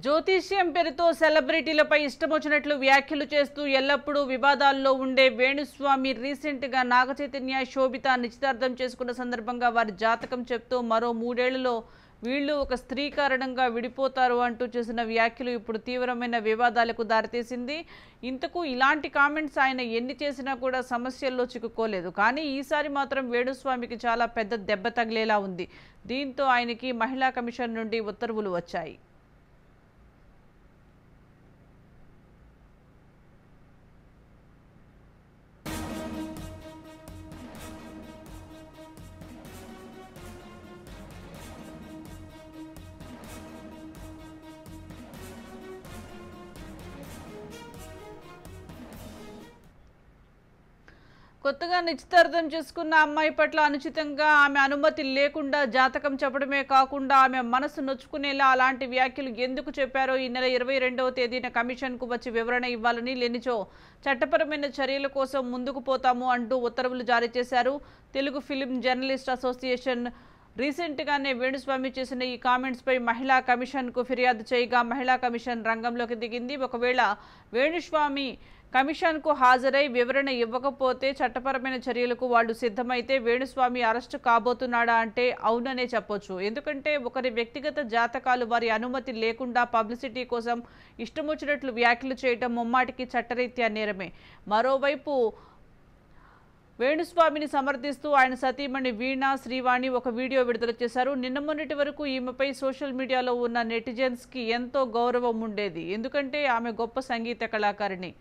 జ్యోతిష్యం పేరుతో సెలబ్రిటీలపై ఇష్టమొచ్చినట్లు వ్యాఖ్యలు చేస్తూ ఎల్లప్పుడూ వివాదాల్లో ఉండే వేణుస్వామి రీసెంట్ గా నాగచైతన్య శోభిత నిశ్చితార్థం చేసుకున్న సందర్భంగా వారి జాతకం చెప్తూ మరో 3 ఏళ్లలో వీళ్ళు ఒక స్త్రీ కారణంగా విడిపోతారు అంటూ చేసిన వ్యాఖ్యలు ఇప్పుడు తీవ్రమైన వివాదాలకు దారితీసింది. ఇంతకు ఇలాంటి కామెంట్స్ ఆయన ఎన్ని చేసినా కూడా సమస్యల్లో చిక్కుకోలేదు. కానీ ఈసారి మాత్రం వేణుస్వామికి చాలా పెద్ద దెబ్బ తగిలేలా ఉంది. దీంతో ఆయనకి మహిళా కమిషన్ నుండి ఉత్తర్వులు వచ్చాయి. కొత్తగా నిశ్చితార్థం చేసుకున్న అమ్మాయి పట్ల అనుచితంగా ఆమె అనుమతి లేకుండా జాతకం చెప్పడమే కాకుండా ఆమె మనసు నొచ్చుకునేలా అలాంటి వ్యాఖ్యలు ఎందుకు చెప్పారో ఈ నెల 22వ తేదీన కమిషన్కు వచ్చి వివరణ ఇవ్వాలని, లేనిచో చట్టపరమైన చర్యల కోసం ముందుకు పోతాము అంటూ ఉత్తర్వులు జారీ చేశారు. తెలుగు ఫిలిం జర్నలిస్ట్ అసోసియేషన్ రీసెంట్గానే వేణుస్వామి చేసిన ఈ కామెంట్స్పై మహిళా కమిషన్కు ఫిర్యాదు చేయగా మహిళా కమిషన్ రంగంలోకి దిగింది. ఒకవేళ వేణుస్వామి కమిషన్కు హాజరై వివరణ ఇవ్వకపోతే చట్టపరమైన చర్యలకు వాళ్ళు సిద్ధమైతే వేణుస్వామి అరెస్టు కాబోతున్నాడా అంటే అవుననే చెప్పొచ్చు. ఎందుకంటే ఒకరి వ్యక్తిగత జాతకాలు వారి అనుమతి లేకుండా పబ్లిసిటీ కోసం ఇష్టమొచ్చినట్లు వ్యాఖ్యలు చేయడం ముమ్మాటికి చట్టరీత్యా నేరమే. మరోవైపు వేణుస్వామిని సమర్థిస్తూ ఆయన సతీమణి వీణా శ్రీవాణి ఒక వీడియో విడుదల చేశారు. నిన్న మొన్నటి వరకు ఈమెపై సోషల్ మీడియాలో ఉన్న నెటిజన్స్కి ఎంతో గౌరవం ఉండేది. ఎందుకంటే ఆమె గొప్ప సంగీత కళాకారిణి.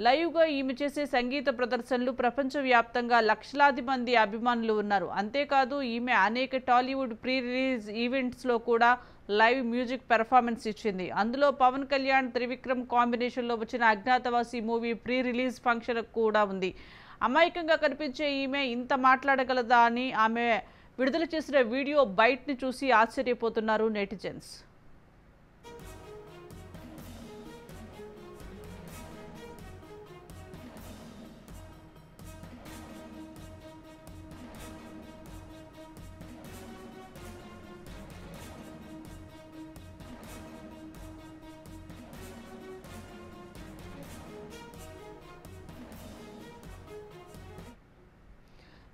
లైవ్గా ఈమె చేసే సంగీత ప్రదర్శనలు ప్రపంచవ్యాప్తంగా లక్షలాది మంది అభిమానులు ఉన్నారు. అంతేకాదు ఈమె అనేక టాలీవుడ్ ప్రీ రిలీజ్ ఈవెంట్స్లో కూడా లైవ్ మ్యూజిక్ పెర్ఫార్మెన్స్ ఇచ్చింది. అందులో పవన్ కళ్యాణ్ త్రివిక్రమ్ కాంబినేషన్లో వచ్చిన Agnyaathavaasi movie pre release function కూడా ఉంది. అమాయకంగా కనిపించే ఈమె ఇంత మాట్లాడగలదా అని ఆమె విడుదల చేసిన వీడియో బైట్ని చూసి ఆశ్చర్యపోతున్నారు నెటిజన్స్.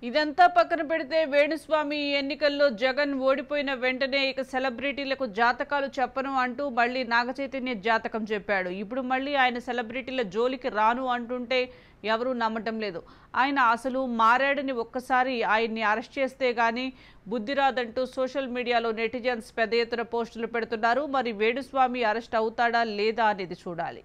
ఇదంతా పక్కన పెడితే వేణుస్వామి ఎన్నికల్లో జగన్ ఓడిపోయిన వెంటనే ఇక సెలబ్రిటీలకు జాతకాలు చెప్పను అంటూ మళ్ళీ నాగచైతన్య జాతకం చెప్పాడు. ఇప్పుడు మళ్ళీ ఆయన సెలబ్రిటీల జోలికి రాను అంటుంటే ఎవరూ నమ్మటం లేదు. ఆయన అసలు మారాడని ఒక్కసారి ఆయన్ని అరెస్ట్ చేస్తే గానీ బుద్ధి రాదంటూ సోషల్ మీడియాలో నెటిజన్స్ పెద్ద ఎత్తున పోస్టులు పెడుతున్నారు. మరి వేణుస్వామి అరెస్ట్ అవుతాడా లేదా అనేది చూడాలి.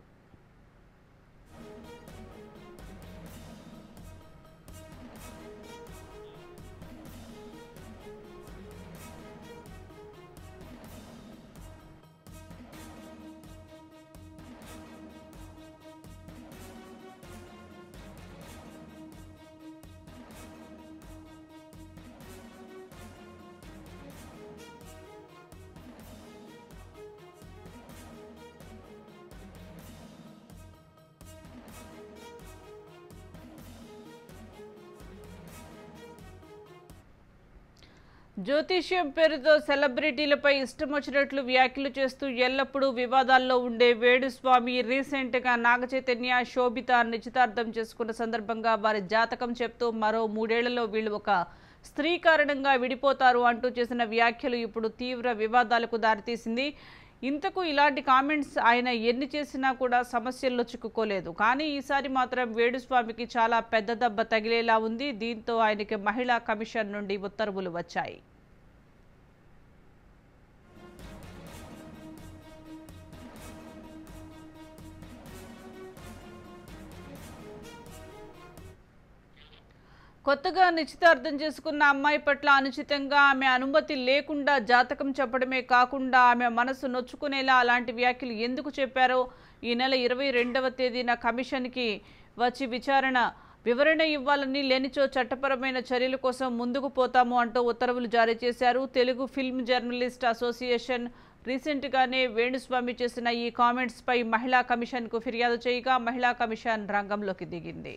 జ్యోతిష్యం పేరుతో సెలబ్రిటీలపై ఇష్టమొచ్చినట్లు వ్యాఖ్యలు చేస్తూ ఎల్లప్పుడూ వివాదాల్లో ఉండే వేణుస్వామి రీసెంట్గా నాగచైతన్య శోభిత నిశ్చితార్థం చేసుకున్న సందర్భంగా వారి జాతకం చెప్తూ మరో 3 ఏళ్లలో వీళ్ళు ఒక స్త్రీ కారణంగా విడిపోతారు అంటూ చేసిన వ్యాఖ్యలు ఇప్పుడు తీవ్ర వివాదాలకు దారితీసింది. ఇంతకు ఇలాంటి కామెంట్స్ ఆయన ఎన్ని చేసినా కూడా సమస్యల్లో చిక్కుకోలేదు. కానీ ఈసారి మాత్రం వేణుస్వామికి చాలా పెద్ద దెబ్బ తగిలేలా ఉంది. దీంతో ఆయనకి మహిళా కమిషన్ నుండి ఉత్తర్వులు వచ్చాయి. కొత్తగా నిశ్చితార్థం చేసుకున్న అమ్మాయి పట్ల అనుచితంగా ఆమె అనుమతి లేకుండా జాతకం చెప్పడమే కాకుండా ఆమె మనసు నొచ్చుకునేలా అలాంటి వ్యాఖ్యలు ఎందుకు చెప్పారో ఈ నెల 22వ తేదీన కమిషన్కి వచ్చి వివరణ ఇవ్వాలని, లేనిచో చట్టపరమైన చర్యల కోసం ముందుకు పోతాము అంటూ ఉత్తర్వులు జారీ చేశారు. తెలుగు ఫిల్మ్ జర్నలిస్ట్ అసోసియేషన్ రీసెంట్గానే వేణుస్వామి చేసిన ఈ కామెంట్స్పై మహిళా కమిషన్కు ఫిర్యాదు చేయగా మహిళా కమిషన్ రంగంలోకి దిగింది.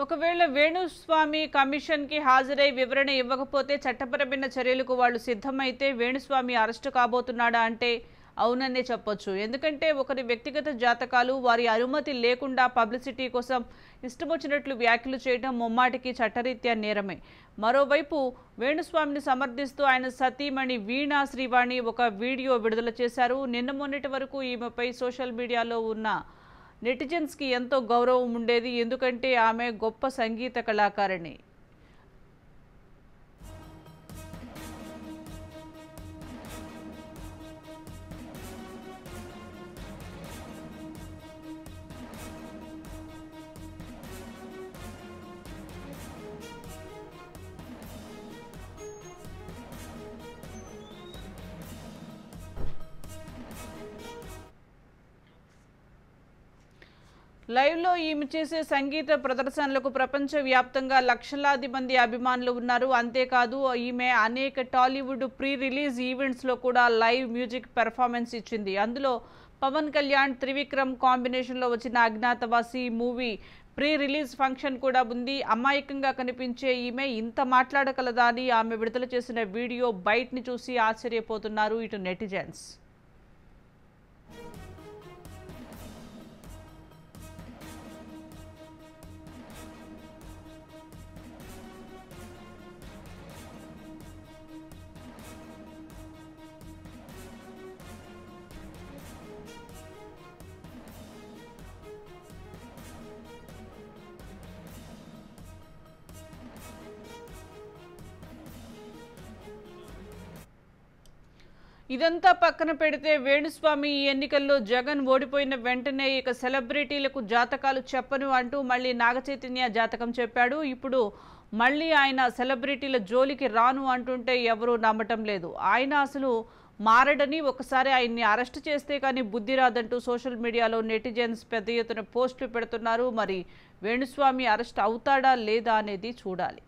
ఒకవేళ వేణుస్వామి కమిషన్కి హాజరై వివరణ ఇవ్వకపోతే చట్టపరమైన చర్యలకు వాళ్ళు సిద్ధమైతే వేణుస్వామి అరెస్టు కాబోతున్నాడా అంటే అవుననే చెప్పొచ్చు. ఎందుకంటే ఒకరి వ్యక్తిగత జాతకాలు వారి అనుమతి లేకుండా పబ్లిసిటీ కోసం ఇష్టమొచ్చినట్లు వ్యాఖ్యలు చేయడం ముమ్మాటికి చట్టరీత్యా నేరమే. మరోవైపు వేణుస్వామిని సమర్థిస్తూ ఆయన సతీమణి వీణా శ్రీవాణి ఒక వీడియో విడుదల చేశారు. నిన్న మొన్నటి వరకు ఈమెపై సోషల్ మీడియాలో ఉన్న నెటిజన్స్కి ఎంతో గౌరవం ఉండేది. ఎందుకంటే ఆమె గొప్ప సంగీత కళాకారిణి. లైవ్లో ఈమె చేసే సంగీత ప్రదర్శనలకు ప్రపంచవ్యాప్తంగా లక్షలాది మంది అభిమానులు ఉన్నారు. అంతేకాదు ఈమె అనేక టాలీవుడ్ ప్రీ రిలీజ్ ఈవెంట్స్లో కూడా లైవ్ మ్యూజిక్ పెర్ఫార్మెన్స్ ఇచ్చింది. అందులో పవన్ కళ్యాణ్, త్రివిక్రమ్ కాంబినేషన్లో వచ్చిన Agnyaathavaasi movie pre release function కూడా ఉంది. అమాయకంగా కనిపించే ఈమె ఇంత మాట్లాడగలదా అని ఆమె విడుదల చేసిన వీడియో బైట్ని చూసి ఆశ్చర్యపోతున్నారు ఇటు నెటిజన్స్. ఇదంతా పక్కన పెడితే వేణుస్వామి ఈ ఎన్నికల్లో జగన్ ఓడిపోయిన వెంటనే ఇక సెలబ్రిటీలకు జాతకాలు చెప్పను అంటూ మళ్ళీ నాగచైతన్య జాతకం చెప్పాడు. ఇప్పుడు మళ్ళీ ఆయన సెలబ్రిటీల జోలికి రాను అంటుంటే ఎవరూ నమ్మటం లేదు. ఆయన అసలు మారడని, ఒకసారి ఆయన్ని అరెస్ట్ చేస్తే కానీ బుద్ధి రాదంటూ సోషల్ మీడియాలో నెటిజన్స్ పెద్ద ఎత్తున పోస్టులు పెడుతున్నారు. మరి వేణుస్వామి అరెస్ట్ అవుతాడా లేదా అనేది చూడాలి.